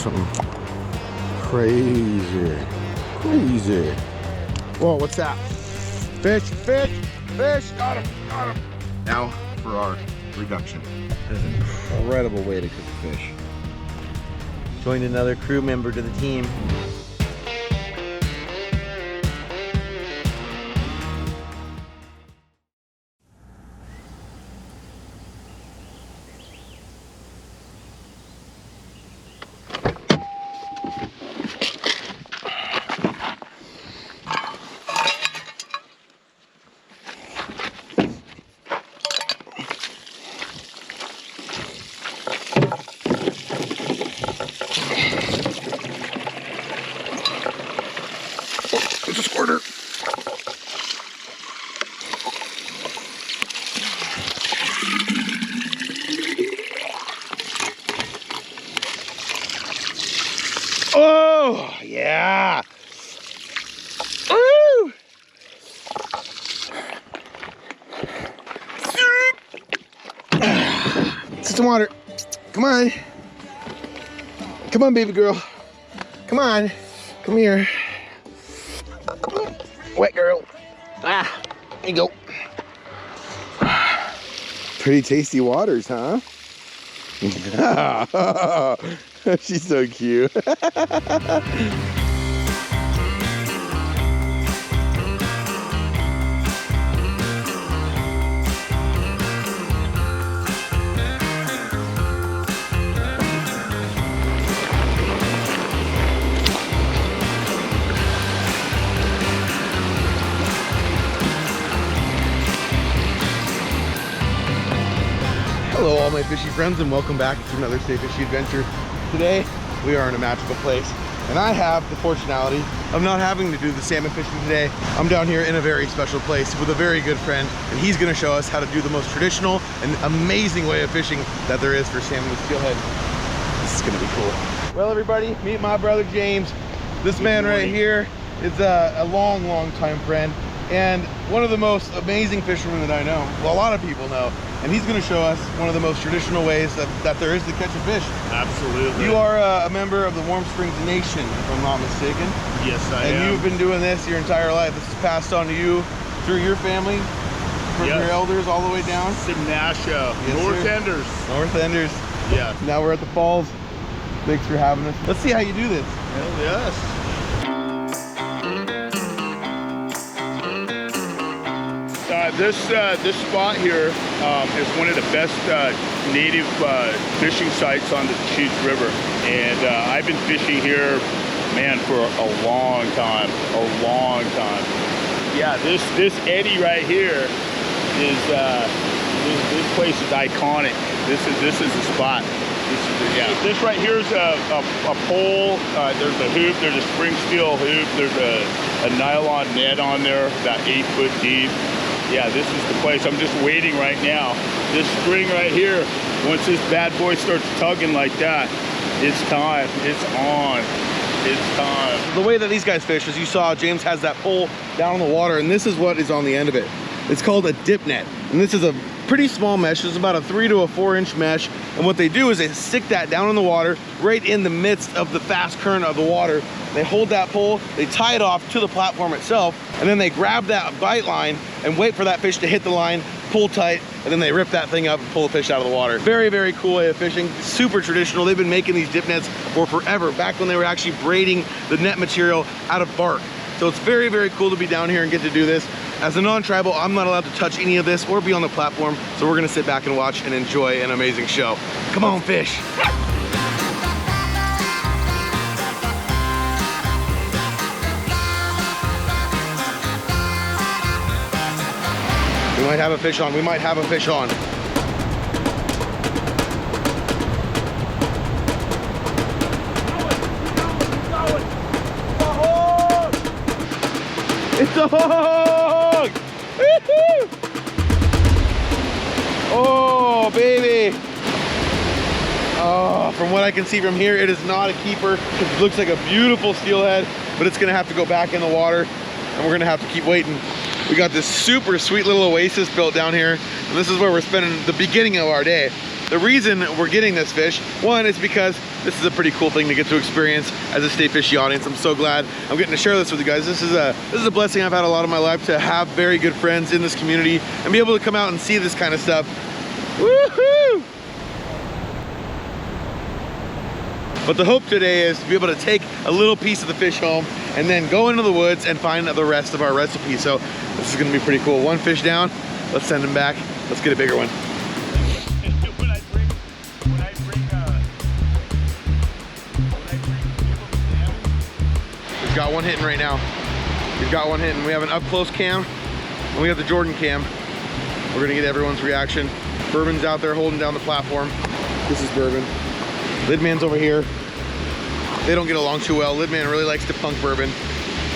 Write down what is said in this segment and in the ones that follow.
something crazy. Crazy. Whoa, what's that? Fish, fish, fish. Got him, got him. Now for our reduction. That is an incredible way to cook fish. Joined another crew member to the team. It's a squirter. Oh, yeah. Woo! Sit some water. Come on. Come on, baby girl. Come on. Come here. Wet girl. Ah, there you go. Pretty tasty waters, huh? She's so cute. Hello all my fishy friends and welcome back to another Stay Fishy adventure. Today we are in a magical place and I have the fortunality of not having to do the salmon fishing today. I'm down here in a very special place with a very good friend and he's going to show us how to do the most traditional and amazing way of fishing that there is for salmon with steelhead. This is going to be cool. Well everybody, meet my brother James. This man right here is a long time friend and one of the most amazing fishermen that I know. Well, a lot of people know. And he's going to show us one of the most traditional ways that there is to catch a fish. Absolutely. You are a member of the Warm Springs Nation, if I'm not mistaken. Yes, I am. And you've been doing this your entire life. This is passed on to you through your family, from your elders all the way down. Simnasha, Yes, North sir. Enders. North Enders. Yeah. Now we're at the falls. Thanks for having us. Let's see how you do this. Hell yes. This spot here is one of the best native fishing sites on the Cheat River, and I've been fishing here, man, for a long time. Yeah, this eddy right here is this place is iconic. This is the spot. This right here is a pole. There's a hoop. There's a spring steel hoop. There's a nylon net on there, about 8 foot deep. Yeah, this is the place. I'm just waiting right now. This string right here, once this bad boy starts tugging like that, it's time. It's on. It's time. The way that these guys fish, as you saw, James has that pole down in the water, and this is what is on the end of it. It's called a dip net, and this is a pretty small mesh. It's about a 3 to 4 inch mesh, and what they do is they stick that down in the water, right in the midst of the fast current of the water. They hold that pole, they tie it off to the platform itself, and then they grab that bite line and wait for that fish to hit the line, pull tight, and then they rip that thing up and pull the fish out of the water. Very, very cool way of fishing. Super traditional. They've been making these dip nets for forever, back when they were actually braiding the net material out of bark. So it's very, very cool to be down here and get to do this. As a non-tribal, I'm not allowed to touch any of this or be on the platform, so we're gonna sit back and watch and enjoy an amazing show. Come on, fish. We might have a fish on. We might have a fish on. It's a hog! Woohoo! Oh, baby! Oh, from what I can see from here, it is not a keeper. It looks like a beautiful steelhead, but it's gonna have to go back in the water, and we're gonna have to keep waiting. We got this super sweet little oasis built down here, and this is where we're spending the beginning of our day. the reason we're getting this fish, one, is because this is a pretty cool thing to get to experience as a Stay Fishy audience. I'm so glad I'm getting to share this with you guys. This is a blessing I've had a lot of my life, to have very good friends in this community and be able to come out and see this kind of stuff. Woohoo! But the hope today is to be able to take a little piece of the fish home and then go into the woods and find the rest of our recipe. So this is gonna be pretty cool. One fish down, let's send him back. Let's get a bigger one. We've got one hitting right now. We've got one hitting. We have an up close cam and we have the Jordan cam. We're gonna get everyone's reaction. Bourbon's out there holding down the platform. This is Bourbon. Lidman's over here. They don't get along too well. Lidman really likes to punk Bourbon.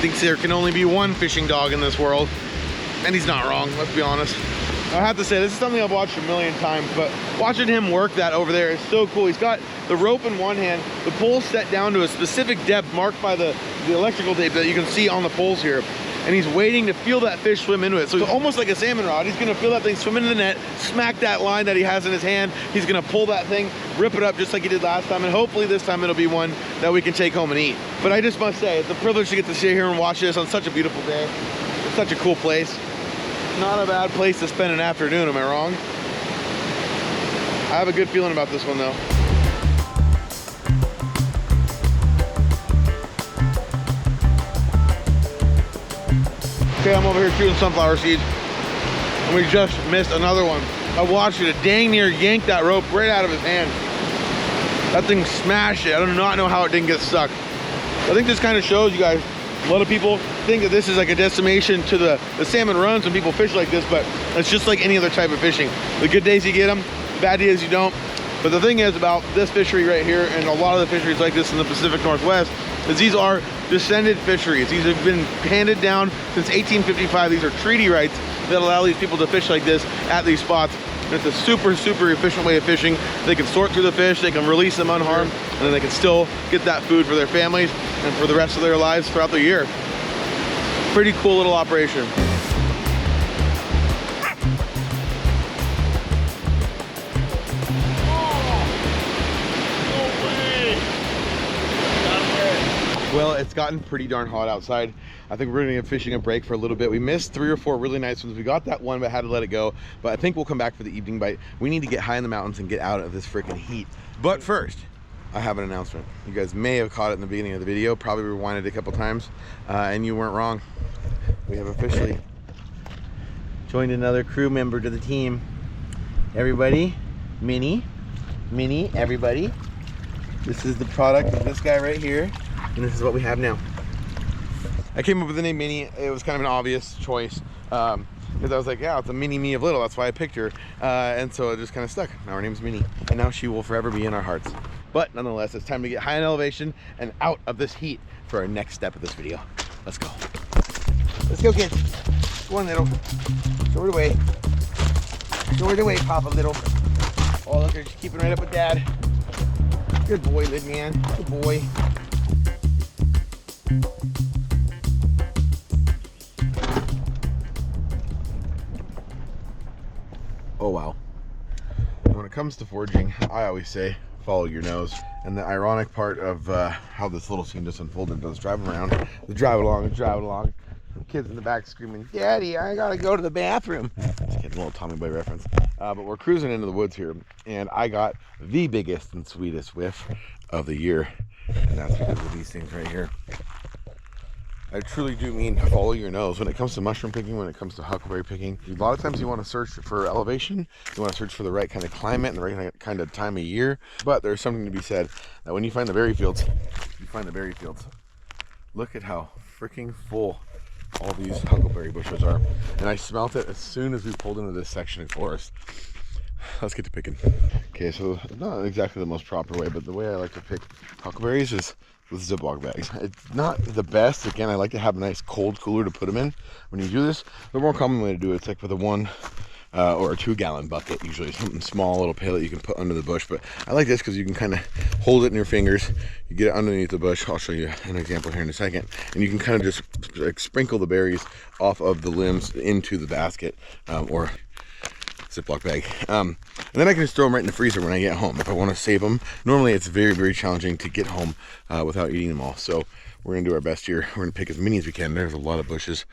Thinks there can only be one fishing dog in this world. And he's not wrong, let's be honest. I have to say, this is something I've watched a million times, but watching him work that over there is so cool. He's got the rope in one hand, the pole set down to a specific depth marked by the electrical tape that you can see on the poles here. And he's waiting to feel that fish swim into it. So almost like a salmon rod, he's gonna feel that thing swim into the net, smack that line that he has in his hand. He's gonna pull that thing, rip it up just like he did last time, and hopefully this time it'll be one that we can take home and eat. But I just must say, it's a privilege to get to sit here and watch this on such a beautiful day. It's such a cool place. Not a bad place to spend an afternoon, am I wrong? I have a good feeling about this one though. Okay, I'm over here shooting sunflower seeds, and we just missed another one. I watched it dang near yank that rope right out of his hand. That thing smashed it. I do not know how it didn't get stuck. I think this kind of shows you guys, a lot of people think that this is like a decimation to the salmon runs when people fish like this, but it's just like any other type of fishing. The good days you get them, the bad days you don't. But the thing is about this fishery right here, and a lot of the fisheries like this in the Pacific Northwest, is these are descended fisheries. These have been handed down since 1855. These are treaty rights that allow these people to fish like this at these spots. And it's a super, super efficient way of fishing. They can sort through the fish, they can release them unharmed, and then they can still get that food for their families and for the rest of their lives throughout the year. Pretty cool little operation. Well, it's gotten pretty darn hot outside. I think we're gonna get fishing a break for a little bit. We missed 3 or 4 really nice ones. We got that one, but had to let it go. But I think we'll come back for the evening bite. We need to get high in the mountains and get out of this freaking heat. But first, I have an announcement. You guys may have caught it in the beginning of the video, probably rewinded it a couple times, and you weren't wrong. We have officially joined another crew member to the team. Everybody, Minnie, everybody. This is the product of this guy right here. And this is what we have now. I came up with the name Minnie. It was kind of an obvious choice because I was like, yeah, it's a mini me of little. That's why I picked her. And so it just kind of stuck. Now her name's Minnie. And now she will forever be in our hearts. But nonetheless, it's time to get high in elevation and out of this heat for our next step of this video. Let's go. Let's go, kids. Go on, little. Show her the way. Show her the way, Papa, little. Oh, look, they're just keeping right up with Dad. Good boy, Lid Man. Good boy. Oh wow. When it comes to foraging, I always say follow your nose. And the ironic part of how this little scene just unfolded was drive around, drive along. The kids in the back screaming, "Daddy, I gotta go to the bathroom." Just getting a little Tommy Boy reference. But we're cruising into the woods here, and I got the biggest and sweetest whiff of the year, and that's because of these things right here. I truly do mean follow your nose. When it comes to mushroom picking, when it comes to huckleberry picking, a lot of times you want to search for elevation, you want to search for the right kind of climate and the right kind of time of year. But there's something to be said that when you find the berry fields, you find the berry fields. Look at how freaking full all these huckleberry bushes are. And I smelt it as soon as we pulled into this section of forest. Let's get to picking. Okay, so not exactly the most proper way, but the way I like to pick huckleberries is with Ziploc bags. It's not the best. Again, I like to have a nice cold cooler to put them in. When you do this, the more common way to do it, it's like with a 1 or a 2-gallon bucket, usually something small, a little pail that you can put under the bush. But I like this because you can kind of hold it in your fingers, you get it underneath the bush. I'll show you an example here in a second, and you can kind of just like sprinkle the berries off of the limbs into the basket, or Ziploc bag. And then I can just throw them right in the freezer when I get home if I want to save them. Normally it's very, very challenging to get home without eating them all. So we're gonna do our best here. We're gonna pick as many as we can. There's a lot of bushes.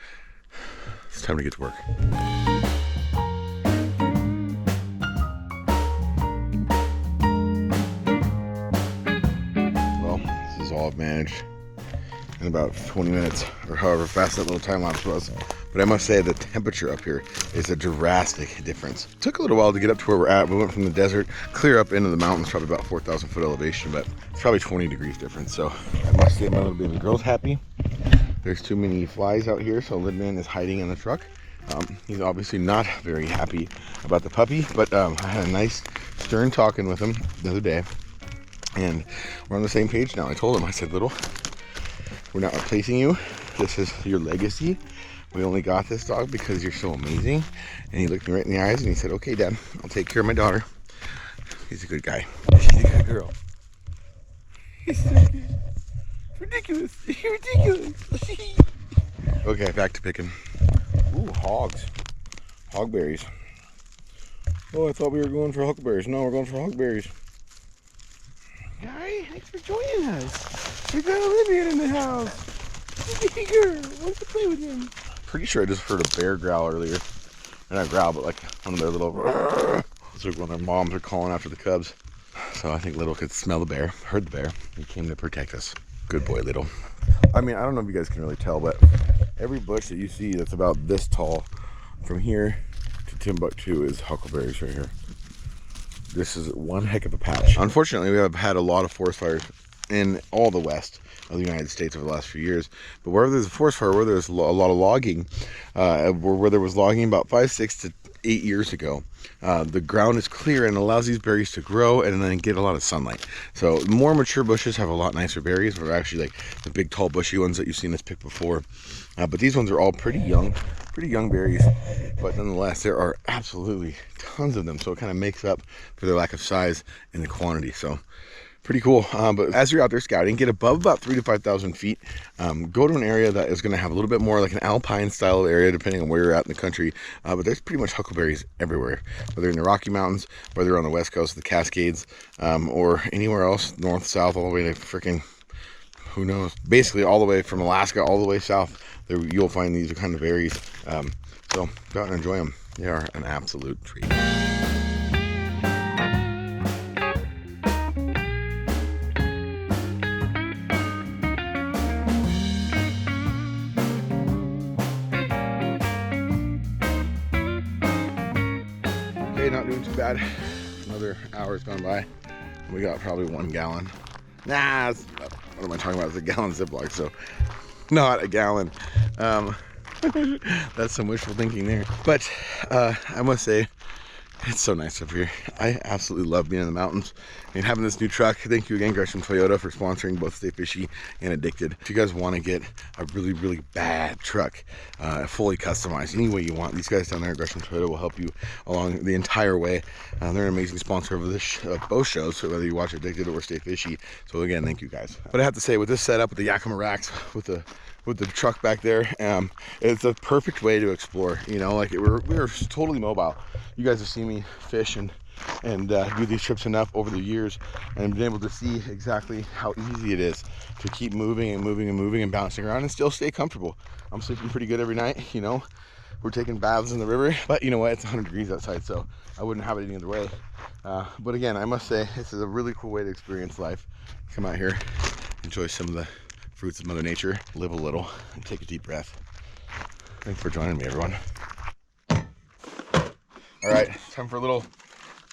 It's time to get to work. Well, this is all I've managed in about 20 minutes, or however fast that little time lapse was. But I must say the temperature up here is a drastic difference. It took a little while to get up to where we're at. We went from the desert clear up into the mountains, probably about 4,000 foot elevation, but it's probably 20 degrees difference. So I must say my little baby girl's happy. There's too many flies out here, so Lidman is hiding in the truck. He's obviously not very happy about the puppy, but I had a nice stern talking with him the other day, and we're on the same page now. I told him, I said, Little, we're not replacing you. This is your legacy. We only got this dog because you're so amazing. And he looked me right in the eyes and he said, okay, Dad, I'll take care of my daughter. He's a good guy. She's a good girl. He's so good. Ridiculous. You're ridiculous. Okay, back to picking. Ooh, hogs. Hogberries. Oh, I thought we were going for huckleberries. No, we're going for hogberries. Guy, thanks for joining us. We got Olivia in the house. Hey girl, wants to play with him. Pretty sure I just heard a bear growl earlier. Or not growl, but like one of their little... It's like when their moms are calling after the cubs. So I think Little could smell the bear, heard the bear. He came to protect us. Good boy, Little. I mean, I don't know if you guys can really tell, but every bush that you see that's about this tall from here to Timbuktu is huckleberries right here. This is one heck of a patch. Unfortunately, we have had a lot of forest fires in all the west of the United States over the last few years. But wherever there's a forest fire, where there's a lot of logging, where there was logging about 5, 6 to 8 years ago, the ground is clear and allows these berries to grow and then get a lot of sunlight. So more mature bushes have a lot nicer berries. They're actually like the big tall bushy ones that you've seen us pick before. But these ones are all pretty young berries. But nonetheless, there are absolutely tons of them. So it kind of makes up for their lack of size and the quantity. So pretty cool. But as you're out there scouting, get above about 3,000 to 5,000 feet. Go to an area that is going to have a little bit more like an alpine style area, depending on where you're at in the country. But there's pretty much huckleberries everywhere, whether in the Rocky Mountains, whether on the west coast of the Cascades, or anywhere else, north, south, all the way to freaking, who knows, basically all the way from Alaska all the way south. There you'll find these kind of berries. So go out and enjoy them. They are an absolute treat. Not doing too bad. Another hour's gone by. We got probably 1 gallon. Nah, what am I talking about? It's a gallon Ziploc, so not a gallon. That's some wishful thinking there. But I must say, it's so nice up here. I absolutely love being in the mountains and having this new truck. Thank you again, Gresham Toyota, for sponsoring both Stay Fishy and Addicted. If you guys want to get a really, really bad truck, fully customized any way you want, these guys down there at Gresham Toyota will help you along the entire way. They're an amazing sponsor of this both shows, so whether you watch Addicted or Stay Fishy. So again, thank you guys. But I have to say, with this setup, with the Yakima racks, with the truck back there, it's a perfect way to explore. You know, like we're totally mobile. You guys have seen me fish and do these trips enough over the years, and been able to see exactly how easy it is to keep moving and moving and moving and bouncing around and still stay comfortable. I'm sleeping pretty good every night. You know, we're taking baths in the river, but you know what? It's 100 degrees outside, so I wouldn't have it any other way. But again, I must say, this is a really cool way to experience life. Come out here, enjoy some of the fruits of Mother Nature, live a little, and take a deep breath. Thanks for joining me, everyone. All right, time for a little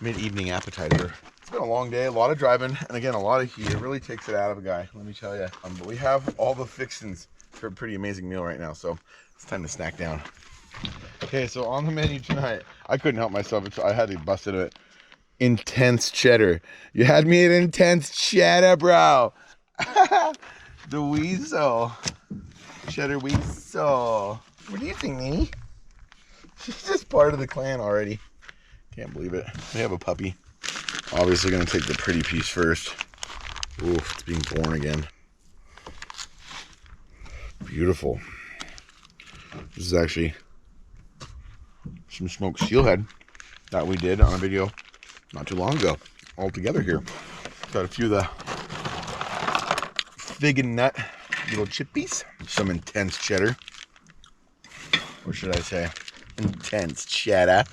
mid-evening appetizer. It's been a long day, a lot of driving, and again, a lot of heat. It really takes it out of a guy, let me tell you. But we have all the fixings for a pretty amazing meal right now, so it's time to snack down. Okay, so on the menu tonight, I couldn't help myself. I had to bust into it. Intense cheddar. You had me at intense cheddar, bro. The weasel. Cheddar weasel. What do you think, Minnie? She's just part of the clan already. Can't believe it. We have a puppy. Obviously gonna take the pretty piece first. Oof, it's being born again. Beautiful. This is actually some smoked steelhead. that we did on a video not too long ago all together here. Got a few of the fig and nut little chippies, some intense cheddar, or should I say intense cheddar.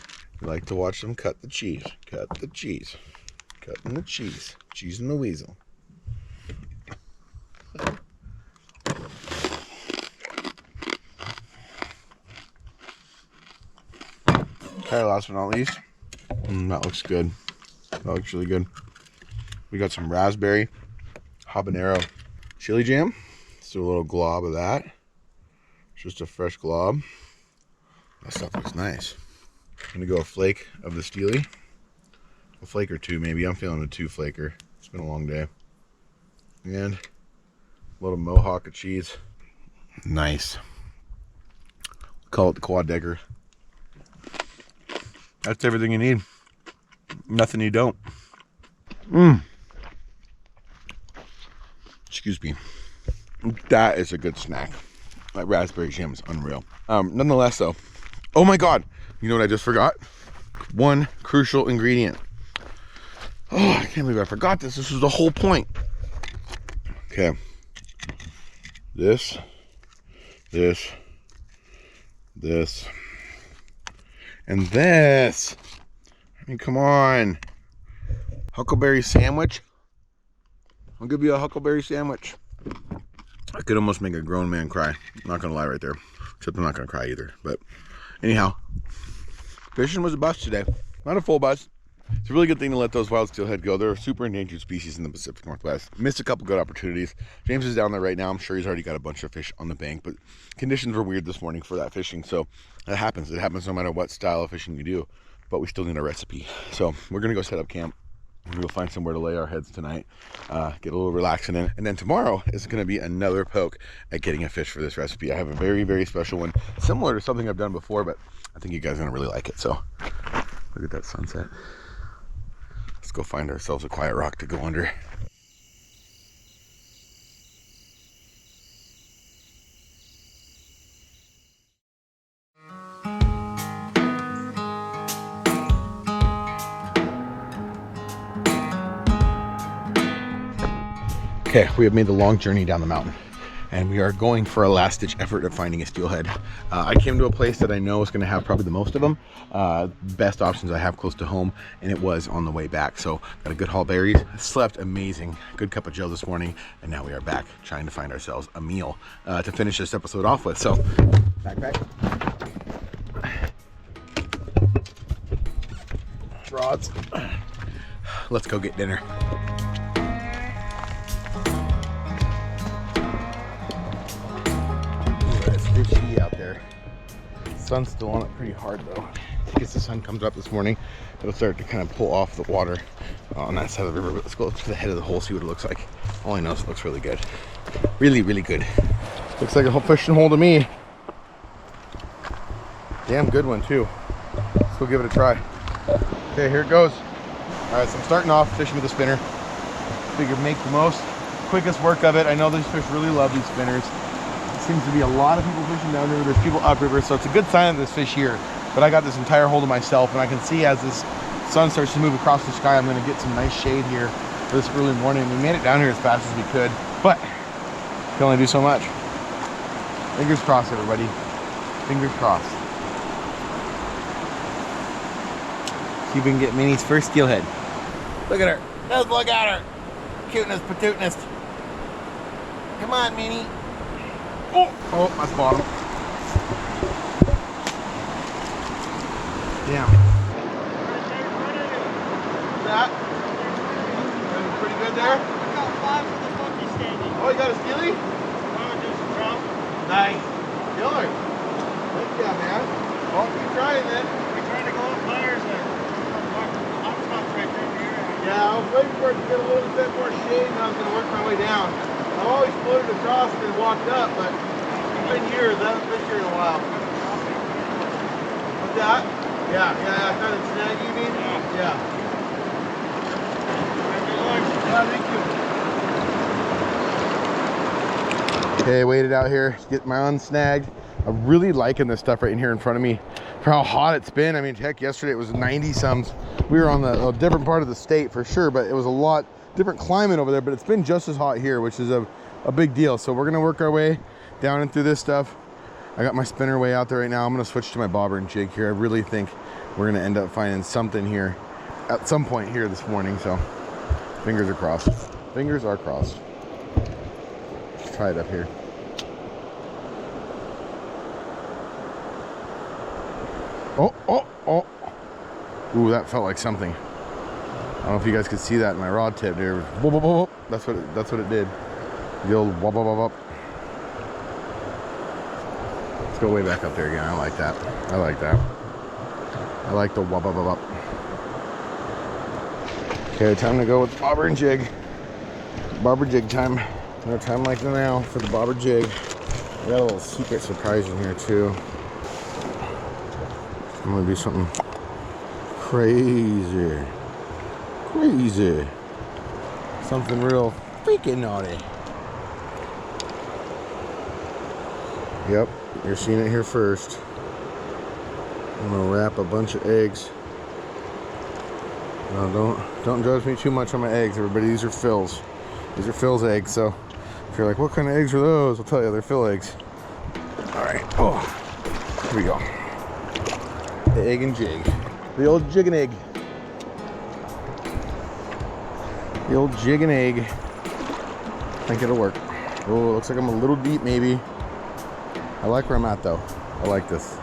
You like to watch them cut the cheese, cutting the cheese, cheese and the weasel. Okay, last but not least, that looks good. That looks really good. We got some raspberry habanero chili jam. Let's do a little glob of that. Just a fresh glob. That stuff looks nice. I'm gonna go a flake of the Steely. A flake or two maybe. I'm feeling a 2 flaker. It's been a long day. And a little mohawk of cheese. Nice. Call it the quad decker. That's everything you need. Nothing you don't. Excuse me. That is a good snack. That raspberry jam is unreal. Nonetheless though, oh my god, you know what I just forgot? One crucial ingredient. Oh, I can't believe I forgot this. This was the whole point. Okay. This, and this. I mean, come on. Huckleberry sandwich. I'll give you a huckleberry sandwich. I could almost make a grown man cry. I'm not gonna lie right there. Except I'm not gonna cry either. But anyhow, fishing was a bust today. Not a full bust. It's a really good thing to let those wild steelhead go. They're a super endangered species in the Pacific Northwest. Missed a couple good opportunities. James is down there right now. I'm sure he's already got a bunch of fish on the bank, but conditions were weird this morning for that fishing. So that happens. It happens no matter what style of fishing you do, but we still need a recipe. So we're gonna go set up camp. We'll find somewhere to lay our heads tonight, get a little relaxing in. And then tomorrow is gonna be another poke at getting a fish for this recipe. I have a very, very special one, similar to something I've done before, but I think you guys are gonna really like it. So look at that sunset. Let's go find ourselves a quiet rock to go under. Okay, we have made the long journey down the mountain and we are going for a last ditch effort at finding a steelhead. I came to a place that I know is going to have probably the most of them. Best options I have close to home, and it was on the way back. So got a good haul berries, slept amazing, good cup of joe this morning, and now we are back trying to find ourselves a meal to finish this episode off with. So backpack, rods, let's go get dinner. Fishy out there. Sun's still on it pretty hard though. I guess the sun comes up this morning, it'll start to kind of pull off the water on that side of the river. But let's go to the head of the hole, see what it looks like. All I know is it looks really good. Really, really good. Looks like a whole fishing hole to me. Damn good one too. Let's go give it a try. Okay, here it goes. All right, so I'm starting off fishing with a spinner. Figure make the most quickest work of it. I know these fish really love these spinners. Seems to be a lot of people fishing downriver. There's people upriver, so it's a good sign of this fish here. But I got this entire hole to myself, and I can see as this sun starts to move across the sky, I'm going to get some nice shade here for this early morning. We made it down here as fast as we could, but can only do so much. Fingers crossed, everybody. Fingers crossed. See if we can get Minnie's first steelhead. Look at her. Just look at her. Cuteness, patooteness. Come on, Minnie. Oh, that's bottom. Damn. That? Pretty good there? I got 5 for the monkey standing. Oh, you got a steely? I'm gonna do some trout. Nice. Killer. Thank you, man. Well, keep trying then. We're trying to go up layers there. I'm right there here. Yeah, I was waiting for it to get a little bit more shade and I was going to work my way down. I've always floated across and then walked up, but I've been here, I haven't been here in a while. What's that? Yeah, kind of snag you mean? Yeah. Yeah, thank you. Okay, waited out here to get my unsnagged I'm really liking this stuff right in here in front of me for how hot it's been. I mean, heck, yesterday it was 90 some. We were on a different part of the state for sure, but it was a lot different climate over there, but it's been just as hot here, which is a big deal. So we're gonna work our way down and through this stuff. I got my spinner way out there right now. I'm gonna switch to my bobber and jig here. I really think we're gonna end up finding something here at some point here this morning. So fingers are crossed. Fingers are crossed. Let's try it up here. Oh. Ooh, that felt like something. I don't know if you guys could see that in my rod tip there. That's what it did. The old wop wop wop. Let's go way back up there again. I like that. I like that. I like the wop wop wop. Okay, time to go with bobber and jig. Bobber jig time. No time like now for the bobber jig. We got a little secret surprise in here too. I'm gonna do something crazy. Crazy. Something real freaking naughty. Yep, you're seeing it here first. I'm gonna wrap a bunch of eggs. No, don't judge me too much on my eggs, everybody. These are Phil's. These are Phil's eggs, so if you're like, what kind of eggs are those? I'll tell you, they're Phil eggs. Alright, here we go. The egg and jig. The old jig and egg. The old jig and egg. I think it'll work. Oh, looks like I'm a little deep maybe. I like where I'm at though. I like this.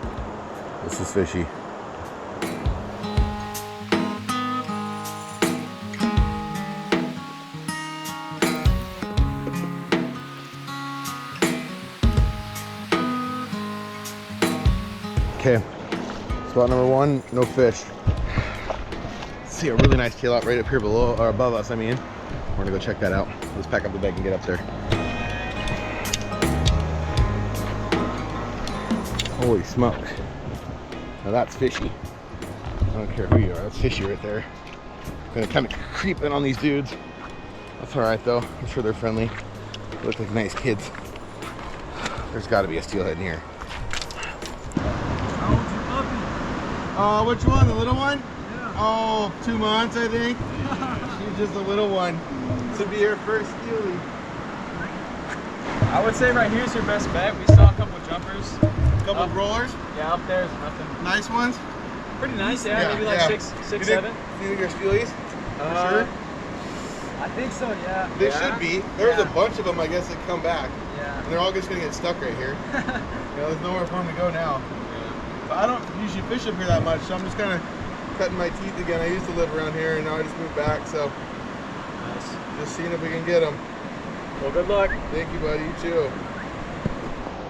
This is fishy. Okay, spot number one, no fish. See a really nice tail out right up here below, or above us, I mean. We're gonna go check that out. Let's pack up the bag and get up there. Holy smokes. Now that's fishy. I don't care who you are, that's fishy right there. Gonna kind of creep in on these dudes. That's alright though, I'm sure they're friendly. They look like nice kids. There's gotta be a steelhead in here. Which one? The little one? Yeah. Oh, 2 months, I think. She's just a little one. This would be her first steely. I would say right here's your best bet. We saw a couple jumpers. A couple of rollers? Yeah, up there's nothing. Nice ones? Pretty nice, yeah. Maybe like six, seven. You think they're steelies? For sure? I think so, yeah. They should be. There's a bunch of them, I guess, that come back. Yeah. And they're all just gonna get stuck right here. There's nowhere for them to go now. But I don't usually fish up here that much, so I'm just kind of cutting my teeth again. I used to live around here, and now I just moved back, so just seeing if we can get them. Well, good luck. Thank you, buddy. You too.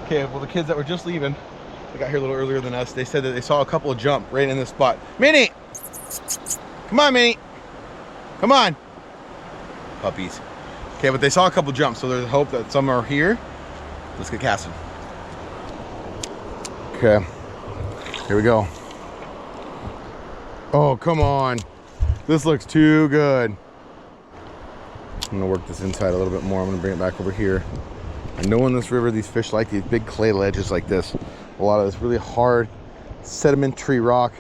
Okay, well, the kids that were just leaving, they got here a little earlier than us. They said that they saw a couple of jump right in this spot. Minnie! Come on, Minnie. Come on. Puppies. Okay, but they saw a couple jumps, so there's hope that some are here. Let's get casting. Okay. Here we go. Oh, come on. This looks too good. I'm gonna work this inside a little bit more. I'm gonna bring it back over here. I know in this river, these fish like these big clay ledges like this. A lot of this really hard sedimentary rock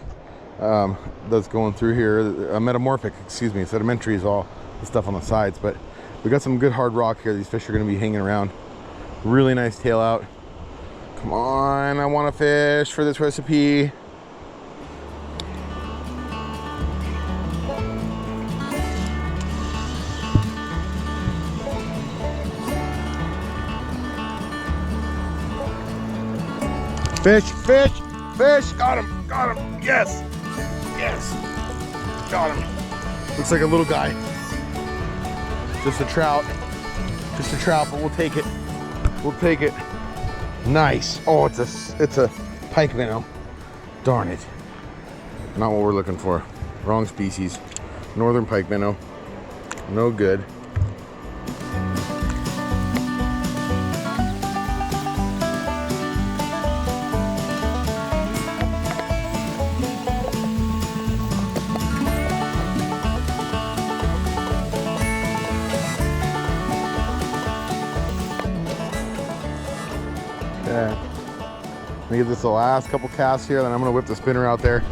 that's going through here. Metamorphic, excuse me. Sedimentary is all the stuff on the sides, but we got some good hard rock here. These fish are gonna be hanging around. Really nice tail out. Come on, I want to fish for this recipe. Fish, fish, fish, got him, yes, yes, got him. Looks like a little guy. Just a trout, but we'll take it, Nice. Oh, it's a pike minnow. Darn it. Not what we're looking for. Wrong species. Northern pike minnow. No good. Let me give this the last couple casts here, then I'm gonna whip the spinner out there.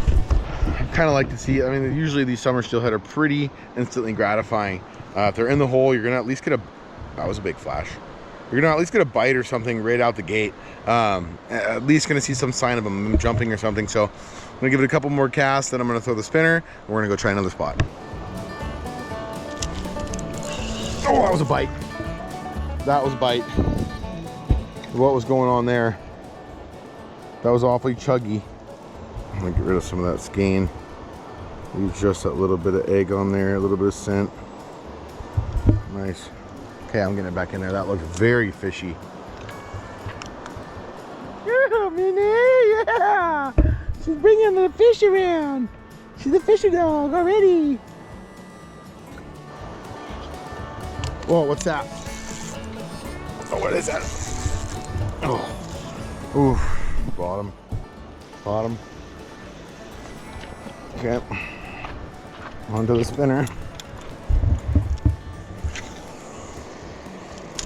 I kind of like to see, I mean, usually these summer steelhead are pretty instantly gratifying. If they're in the hole, you're gonna at least get a, that was a big flash. You're gonna at least get a bite or something right out the gate. At least gonna see some sign of them jumping or something. So I'm gonna give it a couple more casts, then I'm gonna throw the spinner, and we're gonna go try another spot. Oh, that was a bite. That was a bite. What was going on there? That was awfully chuggy. I'm gonna get rid of some of that skein. Leave just that little bit of egg on there, a little bit of scent. Nice. Okay, I'm getting it back in there. That looks very fishy. Yeah, Minnie, yeah! She's bringing the fish around. She's a fishy dog already. Whoa, what's that? Oh, what is that? Oh, oof, bottom, bottom. Okay, onto the spinner.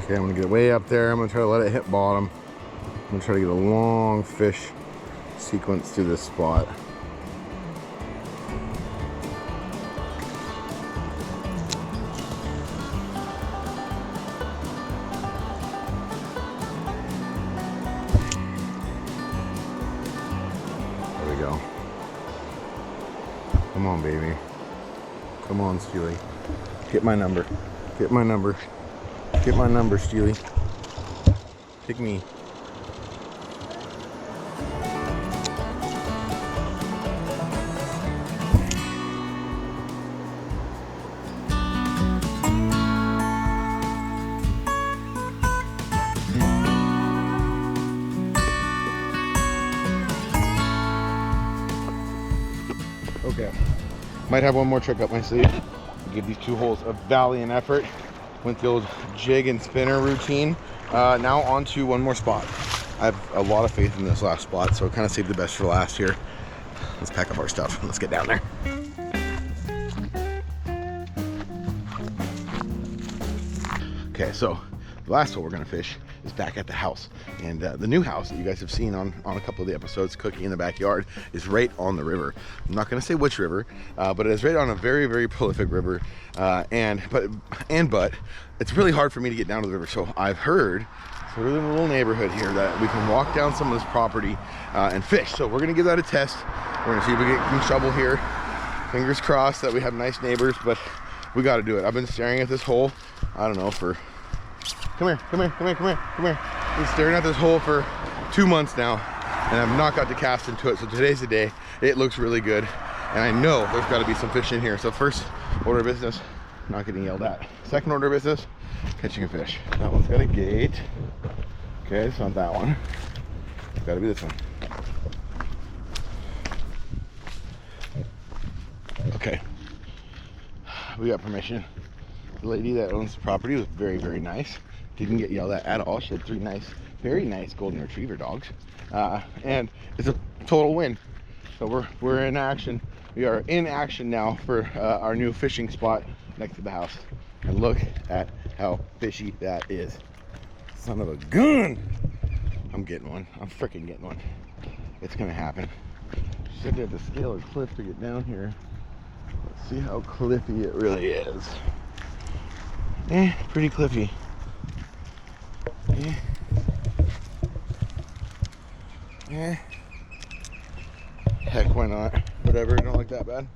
Okay, I'm gonna get way up there. I'm gonna try to let it hit bottom. I'm gonna try to get a long fish sequence to this spot. There we go. Come on, baby. Come on, Steely. Get my number. Get my number. Get my number, Steely. Pick me. Okay. Might have one more trick up my sleeve. Give these two holes a valiant effort. Went the old jig and spinner routine. Now on to one more spot. I have a lot of faith in this last spot, so kind of saved the best for last here. Let's pack up our stuff. Let's get down there. Okay, so the last hole we're gonna fish is back at the house. And the new house that you guys have seen on a couple of the episodes, Cooking in the Backyard, is right on the river. I'm not gonna say which river, but it is right on a very, very prolific river. But it's really hard for me to get down to the river. So I've heard, so we're in a little neighborhood here, that we can walk down some of this property and fish. So we're gonna give that a test. We're gonna see if we can shovel here. Fingers crossed that we have nice neighbors, but we gotta do it. I've been staring at this hole, I don't know, for, come here. I've been staring at this hole for 2 months now, and I've not got to cast into it. So today's the day. It looks really good, and I know there's got to be some fish in here. So first order of business, not getting yelled at. Second order of business, catching a fish. That one's got a gate. Okay, it's not that one. It's got to be this one. Okay, we got permission. The lady that owns the property was very, very nice. Didn't get yelled at all. She had 3 nice, very nice golden retriever dogs, and it's a total win. So we're in action. We are in action now for our new fishing spot next to the house. And look at how fishy that is. Son of a gun! I'm getting one. I'm freaking getting one. It's gonna happen. Just have to have to scale a cliff to get down here. Let's see how cliffy it really is. Pretty cliffy. Heck, why not? Whatever, don't look that bad.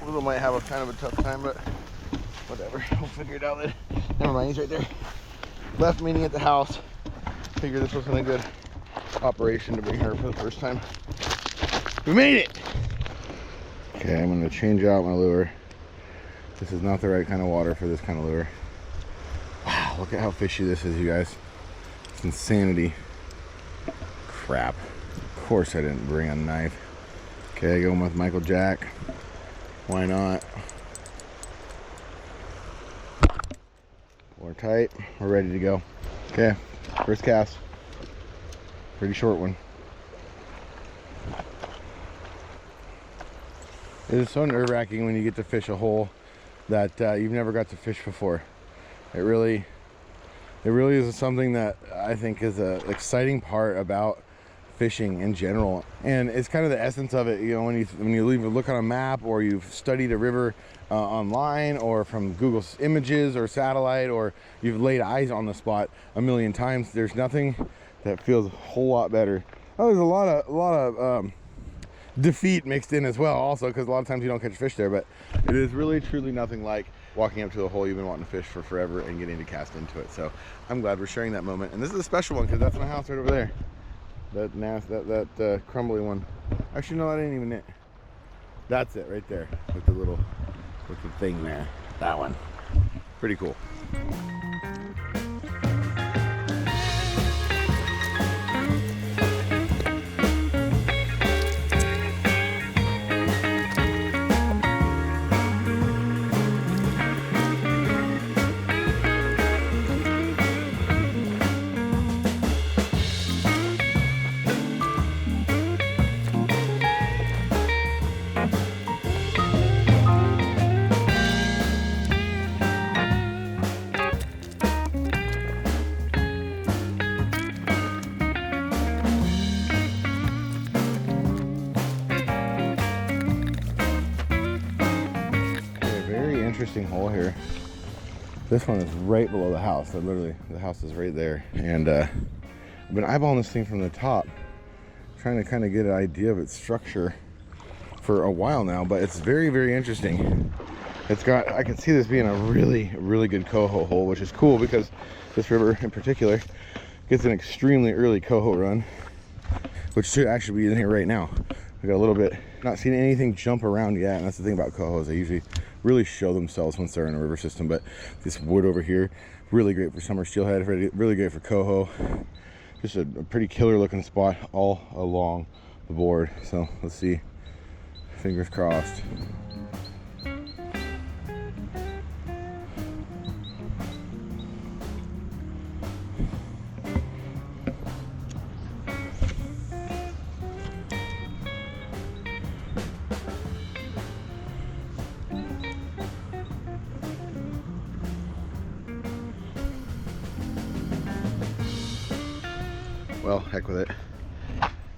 Little might have a kind of a tough time, but whatever. We'll figure it out later. Never mind, he's right there. Left Minnie at the house. Figured this wasn't a good operation to bring her for the first time. We made it! Okay, I'm gonna change out my lure. This is not the right kind of water for this kind of lure. Wow, look at how fishy this is, you guys. It's insanity. Crap. Of course I didn't bring a knife. Okay, going with Michael Jack. Why not? We're tight. We're ready to go. Okay, first cast. Pretty short one. It is so nerve-wracking when you get to fish a hole that you've never got to fish before. It really It really is something that I think is an exciting part about fishing in general, and it's kind of the essence of it. You know, when you leave a look on a map, or you've studied a river online, or from Google Images or satellite, or you've laid eyes on the spot a million times, there's nothing that feels a whole lot better. Oh, there's a lot of defeat mixed in as well, also, because a lot of times you don't catch fish there, but it is really truly nothing like walking up to a hole you've been wanting to fish for forever and getting to cast into it. So I'm glad we're sharing that moment, and this is a special one because that's my house right over there. That crumbly one. Actually, no, that ain't even it. That's it right there with the thing there. That one. Pretty cool. Interesting hole here. This one is right below the house. Literally, the house is right there, and I've been eyeballing this thing from the top, trying to kind of get an idea of its structure for a while now. But it's very, very interesting. It's got, I can see this being a really good coho hole, which is cool because this river in particular gets an extremely early coho run, which should actually be in here right now. We got a little bit, not seen anything jump around yet, and that's the thing about cohos. They usually really show themselves once they're in a river system. But this wood over here, really great for summer steelhead, really great for coho. Just a pretty killer looking spot all along the board. So let's see, fingers crossed. Well, heck with it.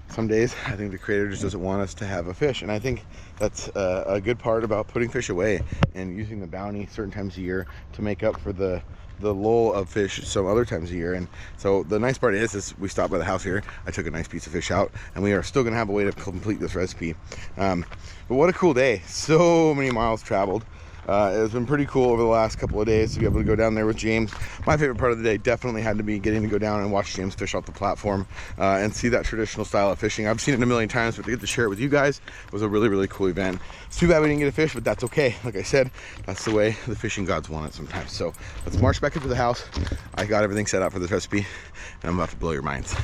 Some days I think the creator just doesn't want us to have a fish, and I think that's a good part about putting fish away and using the bounty certain times a year to make up for the lull of fish some other times a year. And so the nice part is we stopped by the house here. I took a nice piece of fish out, and we are still gonna have a way to complete this recipe. But what a cool day. So many miles traveled. It's been pretty cool over the last couple of days to be able to go down there with James. My favorite part of the day definitely had to be getting to go down and watch James fish off the platform and see that traditional style of fishing. I've seen it a million times, but to get to share it with you guys was a really cool event. It's too bad we didn't get a fish, but that's okay. Like I said, that's the way the fishing gods want it sometimes. So let's march back into the house. I got everything set up for this recipe, and I'm about to blow your minds.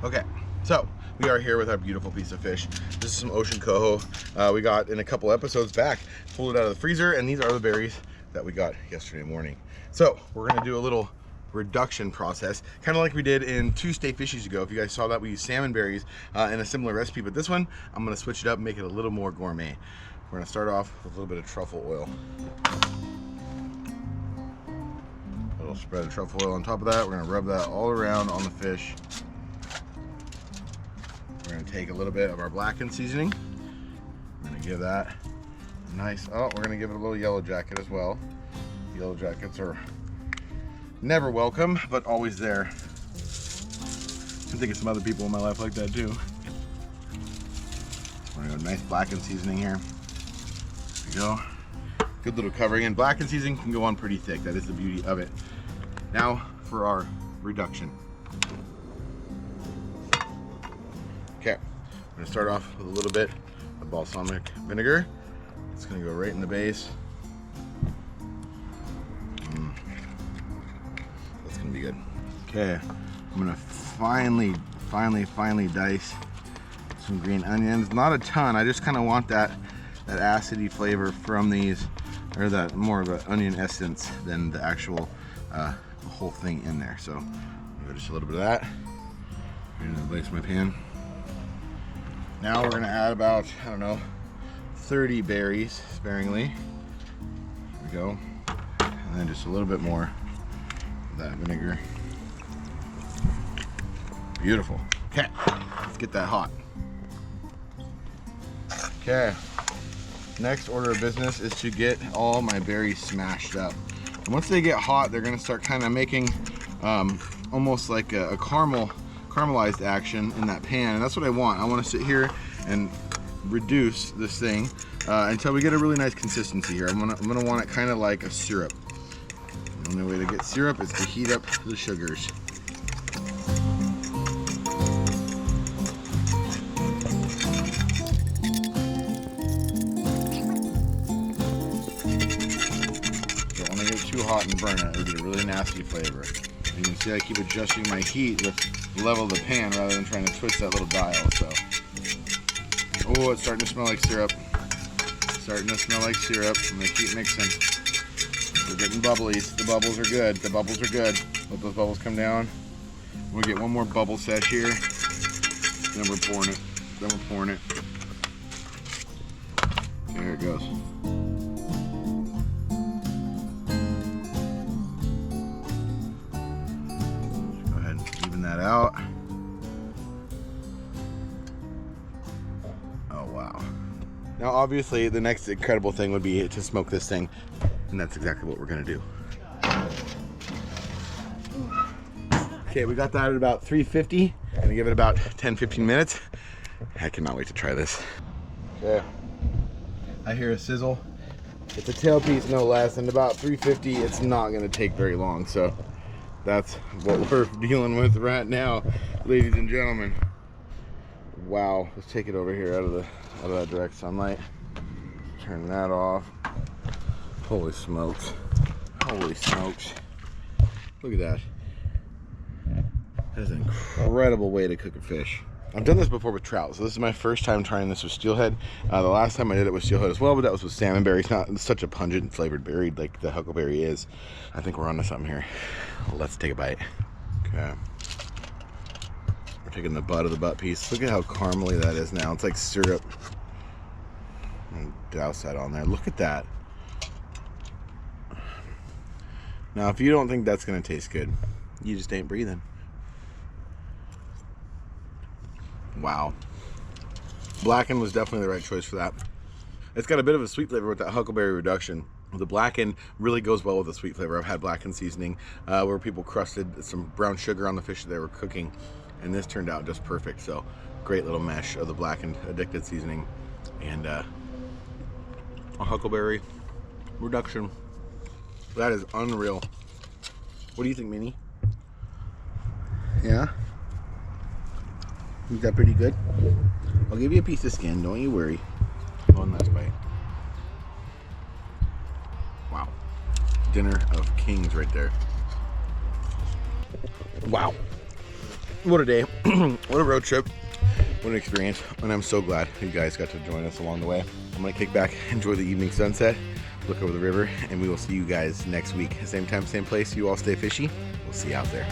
Okay, so we are here with our beautiful piece of fish. This is some ocean coho we got in a couple episodes back. Pulled it out of the freezer, and these are the berries that we got yesterday morning. So we're gonna do a little reduction process, kind of like we did in 2 Stay Fishies ago. If you guys saw that, we used salmon berries in a similar recipe, but this one, I'm gonna switch it up and make it a little more gourmet. We're gonna start off with a little bit of truffle oil. A little spread of truffle oil on top of that. We're gonna rub that all around on the fish. We're gonna take a little bit of our blackened seasoning. We're gonna give that a nice, we're gonna give it a little yellow jacket as well. Yellow jackets are never welcome, but always there. I think of some other people in my life like that too. We're gonna go nice blackened seasoning here. There we go. Good little covering, and blackened seasoning can go on pretty thick. That is the beauty of it. Now for our reduction. Okay, I'm gonna start off with a little bit of balsamic vinegar. It's gonna go right in the base. That's gonna be good. Okay, I'm gonna finally dice some green onions. Not a ton, I just kind of want that acidy flavor from these, or that more of an onion essence than the actual whole thing in there. So I'll go just a little bit of that right in the base of my pan. Now we're gonna add about, I don't know, 30 berries sparingly. There we go. And then just a little bit more. that vinegar. Beautiful. Okay, let's get that hot. Okay, next order of business is to get all my berries smashed up. And once they get hot, they're gonna start kind of making almost like a caramelized action in that pan, and that's what I want. I want to sit here and reduce this thing until we get a really nice consistency here. I'm gonna want it kind of like a syrup. The only way to get syrup is to heat up the sugars. Don't want to get too hot and burn it. It'll get a really nasty flavor. You can see I keep adjusting my heat with the level of the pan rather than trying to twist that little dial. So, oh, it's starting to smell like syrup. Starting to smell like syrup. I'm gonna keep mixing. We're getting bubblies. The bubbles are good. The bubbles are good. Let those bubbles come down. We'll get one more bubble set here. Then we're pouring it. Then we're pouring it. There it goes. That out. Oh wow. Now obviously the next incredible thing would be to smoke this thing, and that's exactly what we're gonna do. Okay, we got that at about 350. Gonna give it about 10-15 minutes. I cannot wait to try this. Okay, I hear a sizzle. It's a tail piece no less, and about 350 it's not gonna take very long, so that's what we're dealing with right now, ladies and gentlemen. Wow, let's take it over here out of that direct sunlight. Turn that off. Holy smokes. Holy smokes. Look at that. That is an incredible way to cook a fish. I've done this before with trout, so this is my first time trying this with steelhead. The last time I did it with steelhead as well, but that was with salmon berry. It's not such a pungent flavored berry like the huckleberry is. I think we're onto something here. Let's take a bite. Okay. We're taking the butt of the butt piece. Look at how caramely that is now. It's like syrup. And douse that on there. Look at that. Now, if you don't think that's gonna taste good, you just ain't breathing. Wow. Blackened was definitely the right choice for that. It's got a bit of a sweet flavor with that huckleberry reduction. The blackened really goes well with the sweet flavor. I've had blackened seasoning where people crusted some brown sugar on the fish that they were cooking, and this turned out just perfect. So great little mesh of the blackened addicted seasoning and a huckleberry reduction. That is unreal. What do you think, Minnie? Yeah? Is that pretty good? I'll give you a piece of skin, don't you worry. One last bite. Wow. Dinner of kings right there. Wow. What a day. What a road trip. What an experience. And I'm so glad you guys got to join us along the way. I'm going to kick back, enjoy the evening sunset, look over the river, and we will see you guys next week. Same time, same place. You all stay fishy. We'll see you out there.